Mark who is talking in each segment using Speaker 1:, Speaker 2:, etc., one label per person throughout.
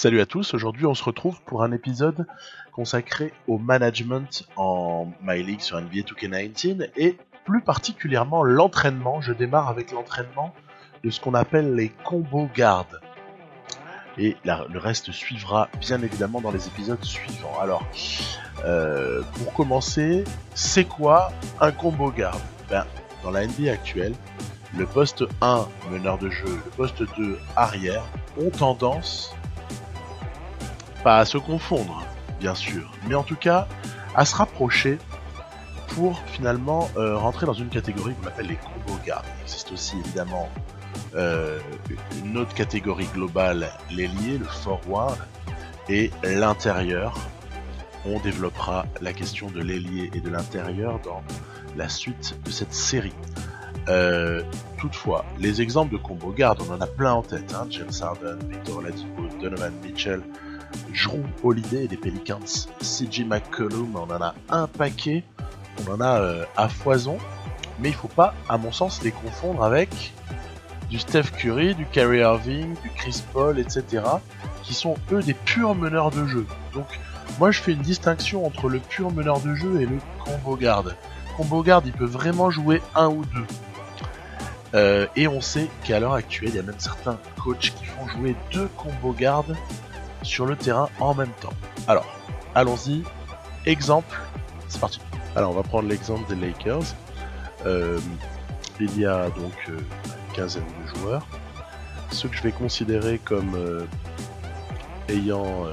Speaker 1: Salut à tous, aujourd'hui on se retrouve pour un épisode consacré au management en My League sur NBA 2K19 et plus particulièrement l'entraînement. Je démarre avec l'entraînement de ce qu'on appelle les combo guards. Et le reste suivra bien évidemment dans les épisodes suivants. Alors, pour commencer, c'est quoi un combo guard? Dans la NBA actuelle, le poste 1, meneur de jeu, le poste 2, arrière, ont tendance, pas à se confondre, bien sûr, mais en tout cas, à se rapprocher pour finalement rentrer dans une catégorie qu'on appelle les combo guards. Il existe aussi évidemment une autre catégorie globale, l'ailier, le forward, et l'intérieur. On développera la question de l'ailier et de l'intérieur dans la suite de cette série. Toutefois, les exemples de combo guard, on en a plein en tête, hein. James Harden, Victor Oladipo, Donovan Mitchell, Jrue Holiday des Pelicans, CJ McCollum, on en a un paquet, on en a à foison, mais il faut pas, à mon sens, les confondre avec du Steph Curry, du Kyrie Irving, du Chris Paul, etc., qui sont eux des purs meneurs de jeu. Donc moi je fais une distinction entre le pur meneur de jeu et le combo guard. Combo guard, il peut vraiment jouer un ou deux. Et on sait qu'à l'heure actuelle, il y a même certains coachs qui font jouer deux combo guards sur le terrain en même temps. Alors, allons-y. Exemple, c'est parti. Alors, on va prendre l'exemple des Lakers. Il y a donc une quinzaine de joueurs. Ceux que je vais considérer comme ayant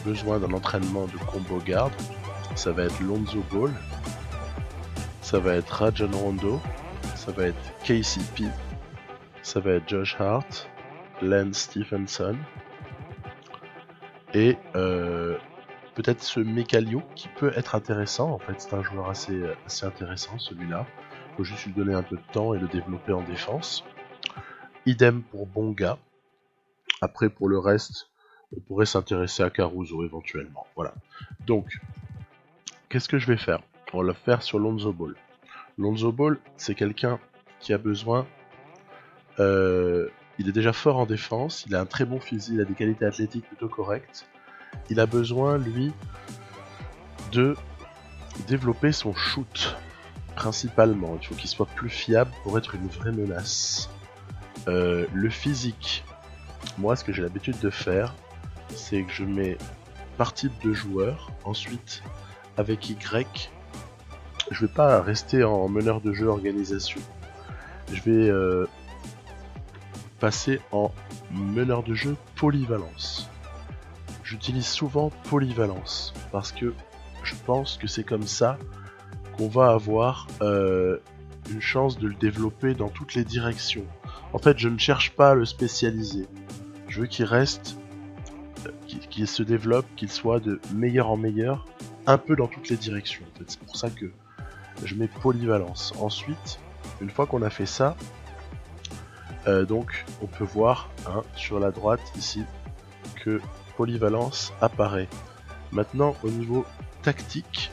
Speaker 1: besoin d'un entraînement de combo guard, ça va être Lonzo Ball, ça va être Rajon Rondo, ça va être KCP, ça va être Josh Hart, Lance Stephenson, et peut-être ce Mekalio qui peut être intéressant. En fait, c'est un joueur assez intéressant celui-là. Faut juste lui donner un peu de temps et le développer en défense. Idem pour Bonga. Après, pour le reste, on pourrait s'intéresser à Caruso éventuellement. Voilà. Donc, qu'est-ce que je vais faire? On va le faire sur Lonzo Ball. Lonzo Ball, c'est quelqu'un qui a besoin... il est déjà fort en défense, il a un très bon physique, il a des qualités athlétiques plutôt correctes. Il a besoin, lui, de développer son shoot, principalement. Il faut qu'il soit plus fiable pour être une vraie menace. Le physique, moi, ce que j'ai l'habitude de faire, c'est que je mets par type de joueur, ensuite, avec Y, je vais pas rester en meneur de jeu organisation. Je vais passer en meneur de jeu polyvalence. J'utilise souvent polyvalence parce que je pense que c'est comme ça qu'on va avoir une chance de le développer dans toutes les directions. En fait, je ne cherche pas à le spécialiser. Je veux qu'il reste, qu'il se développe, qu'il soit de meilleur en meilleur, un peu dans toutes les directions. En fait, c'est pour ça que je mets polyvalence. Ensuite, une fois qu'on a fait ça, donc on peut voir sur la droite ici que polyvalence apparaît. Maintenant, au niveau tactique,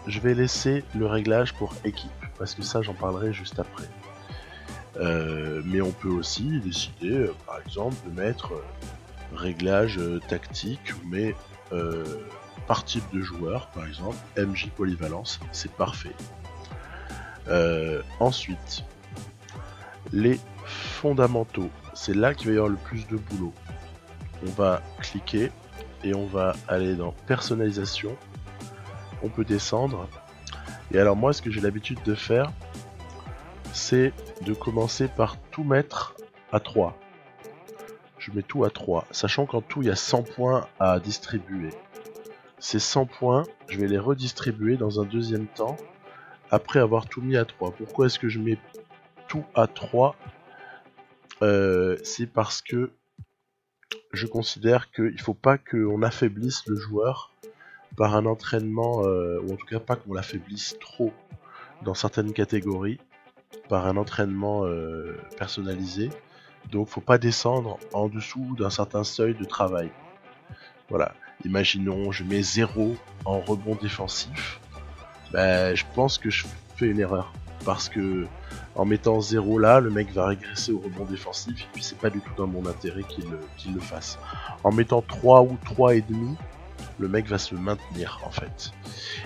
Speaker 1: je vais laisser le réglage pour équipe, parce que ça j'en parlerai juste après. Mais on peut aussi décider, par exemple, de mettre réglage tactique, mais par type de joueur, par exemple, MJ polyvalence, c'est parfait. Ensuite, les fondamentaux, c'est là qu'il va y avoir le plus de boulot. On va cliquer et on va aller dans personnalisation. On peut descendre. Et alors moi, ce que j'ai l'habitude de faire, c'est de commencer par tout mettre à 3. Je mets tout à 3, sachant qu'en tout, il y a 100 points à distribuer. Ces 100 points, je vais les redistribuer dans un deuxième temps, après avoir tout mis à 3. Pourquoi est-ce que je mets tout à 3 ? C'est parce que je considère qu'il ne faut pas qu'on affaiblisse le joueur par un entraînement, ou en tout cas pas qu'on l'affaiblisse trop dans certaines catégories, par un entraînement personnalisé. Donc faut pas descendre en dessous d'un certain seuil de travail. Voilà, imaginons je mets 0 en rebond défensif, je pense que je fais une erreur. parce que en mettant 0 là, le mec va régresser au rebond défensif, et puis c'est pas du tout dans mon intérêt qu'il le fasse. En mettant 3 ou 3,5, le mec va se maintenir en fait.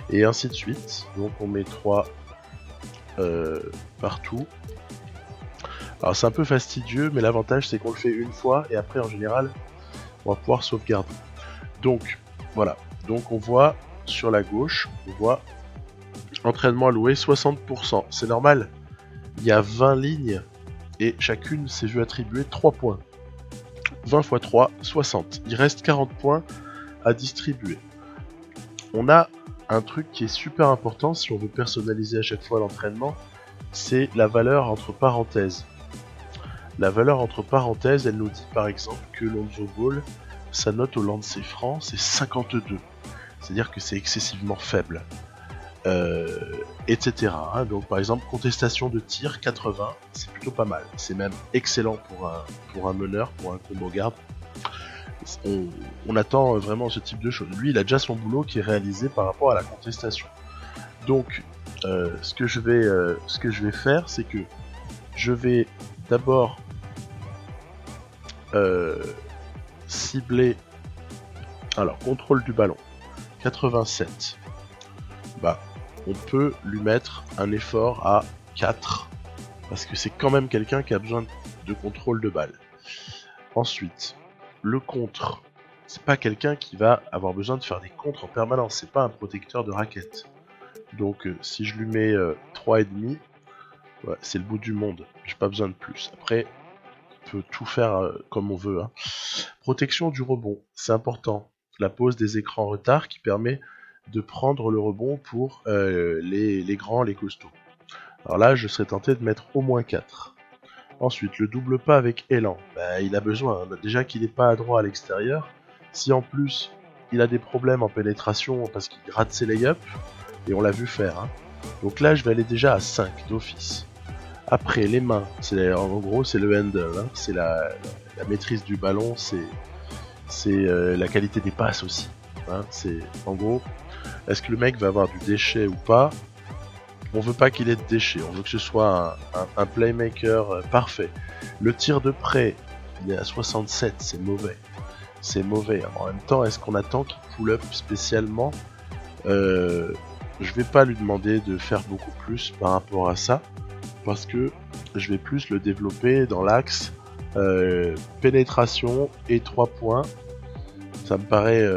Speaker 1: Et ainsi de suite, donc on met 3 partout. Alors c'est un peu fastidieux, mais l'avantage c'est qu'on le fait une fois, et après en général, on va pouvoir sauvegarder. Donc, voilà. Donc on voit sur la gauche, on voit entraînement alloué 60%. C'est normal. Il y a 20 lignes et chacune s'est vue attribuer 3 points. 20 x 3, 60. Il reste 40 points à distribuer. On a un truc qui est super important si on veut personnaliser à chaque fois l'entraînement, c'est la valeur entre parenthèses. La valeur entre parenthèses, elle nous dit par exemple que Lonzo Ball, sa note au lancer franc, c'est 52. C'est-à-dire que c'est excessivement faible. Etc. Donc par exemple, contestation de tir, 80, c'est plutôt pas mal. C'est même excellent pour un meneur, pour un combo garde. On attend vraiment ce type de choses. Lui, il a déjà son boulot qui est réalisé par rapport à la contestation. Donc, ce que je vais faire, c'est que je vais d'abord cibler. Alors, contrôle du ballon, 87. Bah, on peut lui mettre un effort à 4, parce que c'est quand même quelqu'un qui a besoin de contrôle de balle. Ensuite, le contre, c'est pas quelqu'un qui va avoir besoin de faire des contres en permanence, c'est pas un protecteur de raquette. Donc si je lui mets 3,5, ouais, c'est le bout du monde, j'ai pas besoin de plus. Après, on peut tout faire comme on veut. Hein. Protection du rebond, c'est important. La pose des écrans retard qui permet de prendre le rebond pour les grands, les costauds. Alors là, je serais tenté de mettre au moins 4. Ensuite, le double pas avec élan, bah, il a besoin, hein. Déjà qu'il n'est pas adroit à l'extérieur, si en plus il a des problèmes en pénétration parce qu'il rate ses lay-ups, et on l'a vu faire, hein. Donc là je vais aller déjà à 5 d'office. Après les mains, en gros c'est le handle, hein. C'est la maîtrise du ballon, c'est la qualité des passes aussi, hein. C'est en gros, est-ce que le mec va avoir du déchet ou pas? On veut pas qu'il ait de déchets, on veut que ce soit un playmaker parfait. Le tir de près, il est à 67, c'est mauvais. C'est mauvais. En même temps, est-ce qu'on attend qu'il pull up spécialement? Je vais pas lui demander de faire beaucoup plus par rapport à ça, parce que je vais plus le développer dans l'axe pénétration et 3 points. Ça me paraît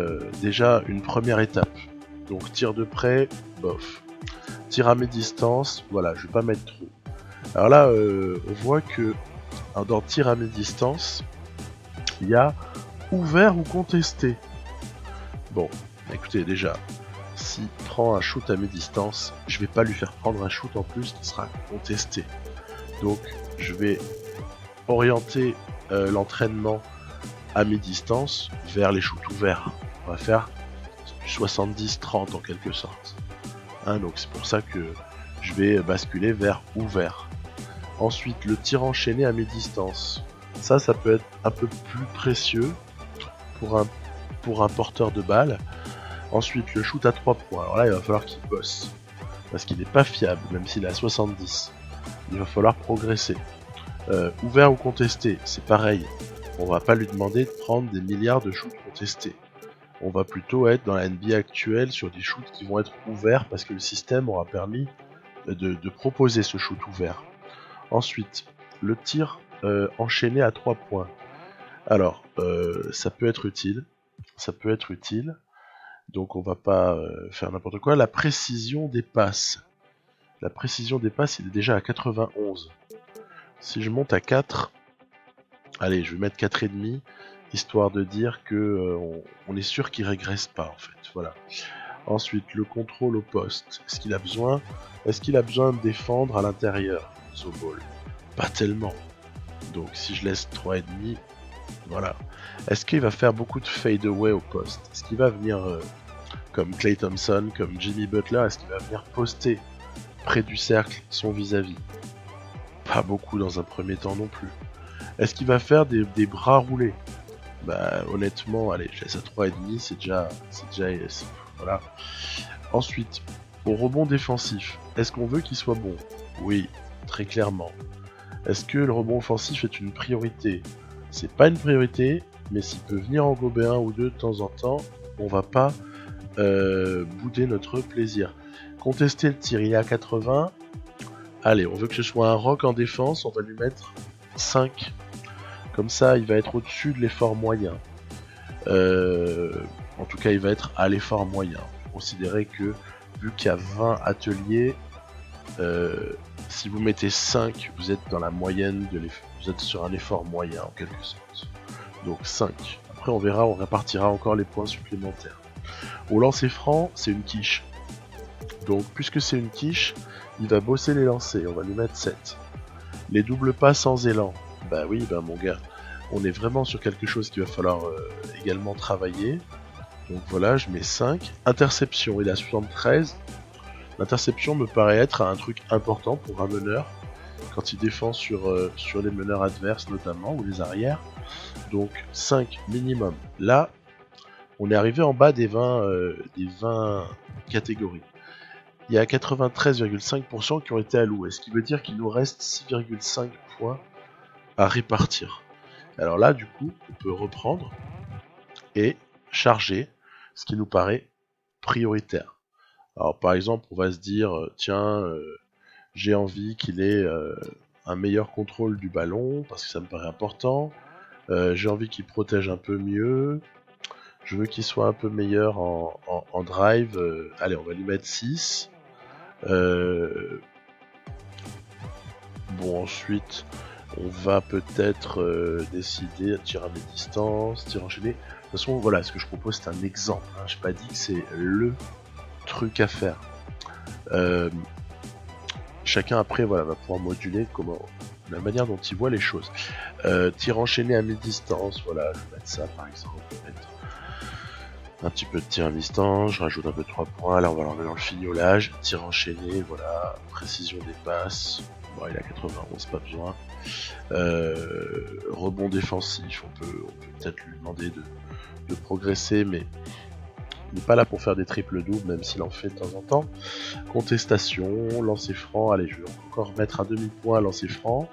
Speaker 1: déjà une première étape. Donc tir de près, bof. Tir à mi-distance, voilà, je vais pas mettre trop. Alors là, on voit que dans tir à mi-distance, il y a ouvert ou contesté. Bon, écoutez, déjà, s'il prend un shoot à mi-distance, je vais pas lui faire prendre un shoot en plus qui sera contesté. Donc, je vais orienter l'entraînement à mi-distance vers les shoots ouverts. On va faire du 70-30 en quelque sorte. Hein, donc c'est pour ça que je vais basculer vers ouvert. Ensuite, le tir enchaîné à mi-distance. Ça peut être un peu plus précieux pour un porteur de balle. Ensuite, le shoot à 3 points. Alors là, il va falloir qu'il bosse. Parce qu'il n'est pas fiable, même s'il est à 70. Il va falloir progresser. Ouvert ou contesté, c'est pareil. On va pas lui demander de prendre des milliards de shoots contestés. On va plutôt être dans la NBA actuelle sur des shoots qui vont être ouverts parce que le système aura permis de proposer ce shoot ouvert. Ensuite, le tir enchaîné à 3 points. Alors, ça peut être utile. Donc on va pas faire n'importe quoi. La précision des passes. La précision des passes, il est déjà à 91. Si je monte à 4, allez, je vais mettre 4,5. Histoire de dire que on est sûr qu'il régresse pas en fait, voilà. Ensuite, le contrôle au poste. Est-ce qu'il a besoin de défendre à l'intérieur, Zobol? Pas tellement. Donc si je laisse 3,5, voilà. Est-ce qu'il va faire beaucoup de fade away au poste? Est-ce qu'il va venir comme Klay Thompson, comme Jimmy Butler? Est-ce qu'il va venir poster près du cercle son vis-à-vis? Pas beaucoup dans un premier temps non plus. Est-ce qu'il va faire des bras roulés? Bah honnêtement, allez, je laisse à 3,5, c'est déjà voilà. Ensuite, au rebond défensif, est-ce qu'on veut qu'il soit bon? Oui, très clairement. Est-ce que le rebond offensif est une priorité? C'est pas une priorité, mais s'il peut venir en gober un ou deux de temps en temps, on va pas bouder notre plaisir. Contester le tir, il est à 80. Allez, on veut que ce soit un rock en défense, on va lui mettre 5. Comme ça, il va être au-dessus de l'effort moyen. En tout cas, il va être à l'effort moyen. Considérez que, vu qu'il y a 20 ateliers, si vous mettez 5, vous êtes dans la moyenne de l'effort. Vous êtes sur un effort moyen, en quelque sorte. Donc 5. Après, on verra, on répartira encore les points supplémentaires. Au lancer franc, c'est une quiche. Donc, puisque c'est une quiche, il va bosser les lancers. On va lui mettre 7. Les doubles pas sans élan. Bah oui, bah mon gars, on est vraiment sur quelque chose qu'il va falloir également travailler. Donc voilà, je mets 5. Interception, il est à 73. L'interception me paraît être un truc important pour un meneur, quand il défend sur les meneurs adverses notamment, ou les arrières. Donc 5 minimum. Là, on est arrivé en bas des 20 catégories. Il y a 93,5% qui ont été alloués, ce qui veut dire qu'il nous reste 6,5 points à répartir. Alors là, du coup, on peut reprendre et charger ce qui nous paraît prioritaire. Alors par exemple, on va se dire, tiens, j'ai envie qu'il ait un meilleur contrôle du ballon, parce que ça me paraît important. J'ai envie qu'il protège un peu mieux. Je veux qu'il soit un peu meilleur en drive. Allez, on va lui mettre 6. Bon, ensuite, on va peut-être décider, tir à mi-distance, tir enchaîné. De toute façon, voilà, ce que je propose, c'est un exemple. Hein. Je n'ai pas dit que c'est le truc à faire. Chacun, après, voilà, va pouvoir moduler la manière dont il voit les choses. Tir enchaîné à mi-distance, voilà, je vais mettre ça, par exemple. Un petit peu de tir à distance, je rajoute un peu de 3 points, là on va l'enlever dans le fignolage, tir enchaîné, voilà, précision des passes, bon il est à 91, pas besoin. Rebond défensif, on peut peut-être lui demander de progresser, mais il n'est pas là pour faire des triples-doubles, même s'il en fait de temps en temps. Contestation, lancer franc, allez je vais encore mettre un demi-point à lancer franc,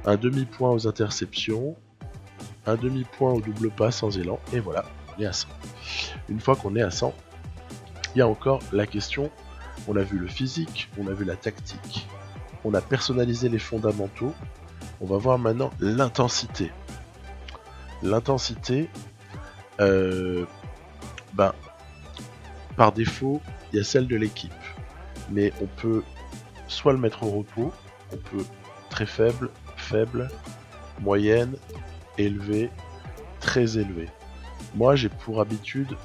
Speaker 1: un demi-point aux interceptions, un demi-point au double pas sans élan, et voilà, on est à 100. Une fois qu'on est à 100, il y a encore la question, on a vu le physique, on a vu la tactique, on a personnalisé les fondamentaux, on va voir maintenant l'intensité. L'intensité, par défaut, il y a celle de l'équipe, mais on peut soit le mettre au repos, on peut très faible, faible, moyenne, élevé, très élevé. Moi j'ai pour habitude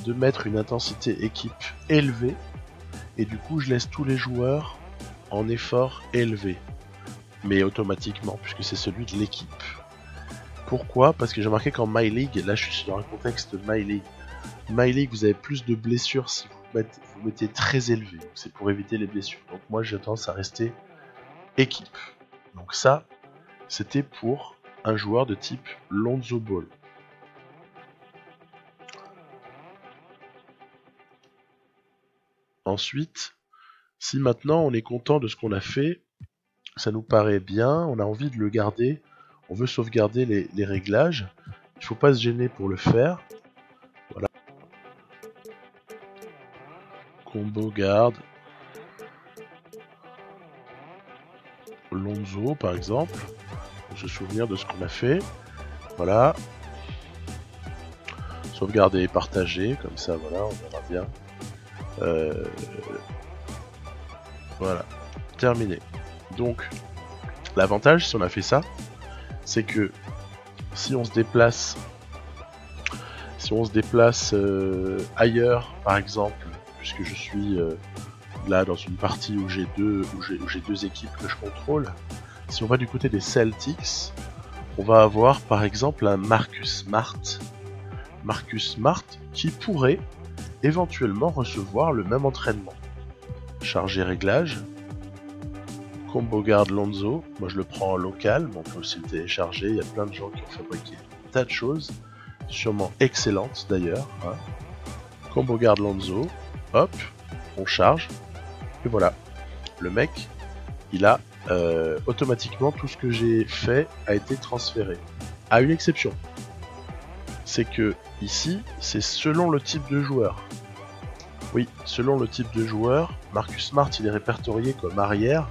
Speaker 1: de mettre une intensité équipe élevée et du coup je laisse tous les joueurs en effort élevé, mais automatiquement puisque c'est celui de l'équipe. Pourquoi? Parce que j'ai remarqué qu'en My League, là je suis dans un contexte My League, vous avez plus de blessures si vous mettez très élevé, c'est pour éviter les blessures. Donc moi j'ai tendance à rester équipe. Donc ça, c'était pour un joueur de type Lonzo Ball. Ensuite, si maintenant on est content de ce qu'on a fait, ça nous paraît bien, on a envie de le garder, on veut sauvegarder les réglages, il ne faut pas se gêner pour le faire. Voilà. Combo garde. Lonzo par exemple, pour se souvenir de ce qu'on a fait. Voilà. Sauvegarder et partager, comme ça voilà, on verra bien. Voilà, terminé. Donc, l'avantage si on a fait ça, c'est que si on se déplace, ailleurs, par exemple, puisque je suis là dans une partie où j'ai deux équipes que je contrôle, si on va du côté des Celtics, on va avoir par exemple un Marcus Smart qui pourrait éventuellement recevoir le même entraînement. Charger réglage, combo garde Lonzo, moi je le prends en local, mais on peut aussi le télécharger, il y a plein de gens qui ont fabriqué un tas de choses, sûrement excellentes d'ailleurs. Hein. Combo garde Lonzo, hop, on charge, et voilà, le mec il a automatiquement tout ce que j'ai fait a été transféré. À une exception, c'est que ici, c'est selon le type de joueur. Oui, selon le type de joueur, Marcus Smart il est répertorié comme arrière,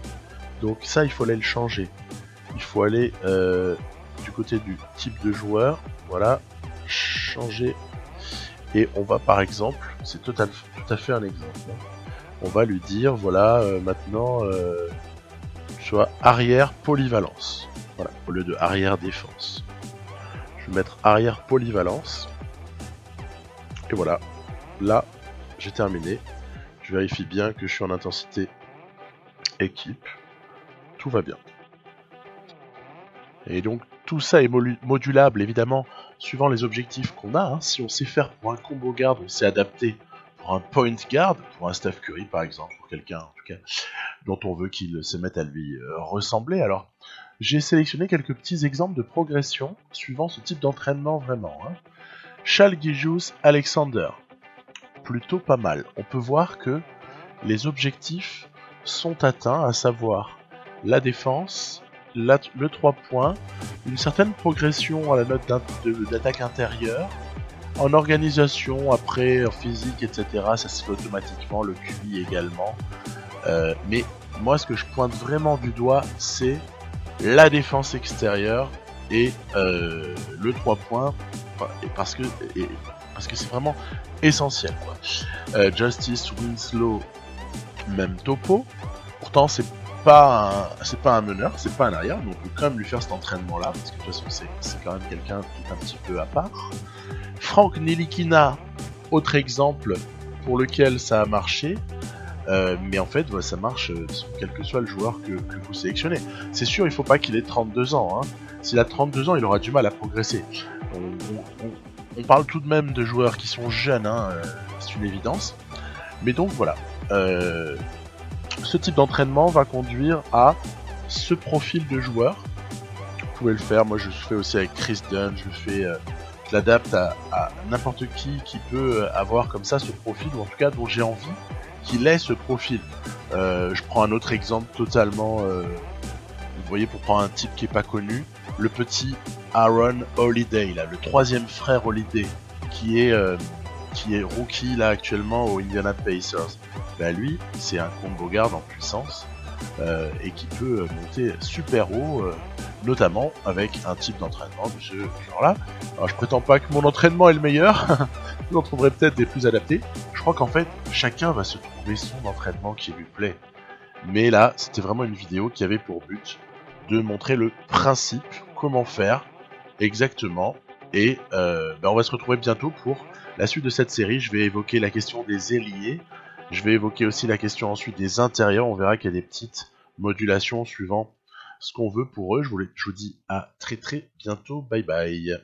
Speaker 1: donc ça il faut aller le changer. Il faut aller du côté du type de joueur, voilà, changer, et on va par exemple, c'est tout à fait un exemple, on va lui dire, voilà, maintenant, soit arrière polyvalence, voilà, au lieu de arrière défense. Je vais mettre arrière polyvalence, et voilà, là, j'ai terminé. Je vérifie bien que je suis en intensité équipe, tout va bien. Et donc tout ça est modulable évidemment suivant les objectifs qu'on a. Hein. Si on sait faire pour un combo guard, on sait adapter pour un point guard, pour un Steph Curry par exemple, pour quelqu'un en tout cas dont on veut qu'il se mette à lui ressembler. Alors j'ai sélectionné quelques petits exemples de progression suivant ce type d'entraînement vraiment. Hein. Shai Gilgeous-Alexander, plutôt pas mal. On peut voir que les objectifs sont atteints, à savoir la défense, le 3 points, une certaine progression à la note d'attaque intérieure, en organisation, après, en physique, etc. Ça se fait automatiquement, le QI également. Mais moi, ce que je pointe vraiment du doigt, c'est la défense extérieure et le 3 points, parce que c'est vraiment essentiel, quoi. Justice Winslow, même topo. Pourtant, c'est pas un meneur, c'est pas un arrière, donc on peut quand même lui faire cet entraînement-là, parce que de toute façon, c'est quand même quelqu'un qui est un petit peu à part. Frank Ntilikina, autre exemple pour lequel ça a marché, mais en fait, ça marche quel que soit le joueur que vous sélectionnez. C'est sûr, il faut pas qu'il ait 32 ans. Hein. S'il a 32 ans, il aura du mal à progresser. On parle tout de même de joueurs qui sont jeunes, hein, c'est une évidence. Mais donc voilà, ce type d'entraînement va conduire à ce profil de joueur. Vous pouvez le faire, moi je le fais aussi avec Chris Dunn, je l'adapte à n'importe qui peut avoir comme ça ce profil, ou en tout cas dont j'ai envie qu'il ait ce profil. Je prends un autre exemple totalement, vous voyez, pour prendre un type qui est pas connu, le petit Aaron Holiday, là, le troisième frère Holiday, qui est rookie là actuellement aux Indiana Pacers. Bah lui, c'est un combo guard en puissance et qui peut monter super haut, notamment avec un type d'entraînement de ce genre-là. Alors je prétends pas que mon entraînement est le meilleur, vous en trouverez peut-être des plus adaptés. Je crois qu'en fait, chacun va se trouver son entraînement qui lui plaît. Mais là, c'était vraiment une vidéo qui avait pour but de montrer le principe, comment faire exactement. Et on va se retrouver bientôt pour la suite de cette série. Je vais évoquer la question des ailiers. Je vais évoquer aussi la question ensuite des intérieurs. On verra qu'il y a des petites modulations suivant ce qu'on veut pour eux. Je vous dis à très très bientôt. Bye bye.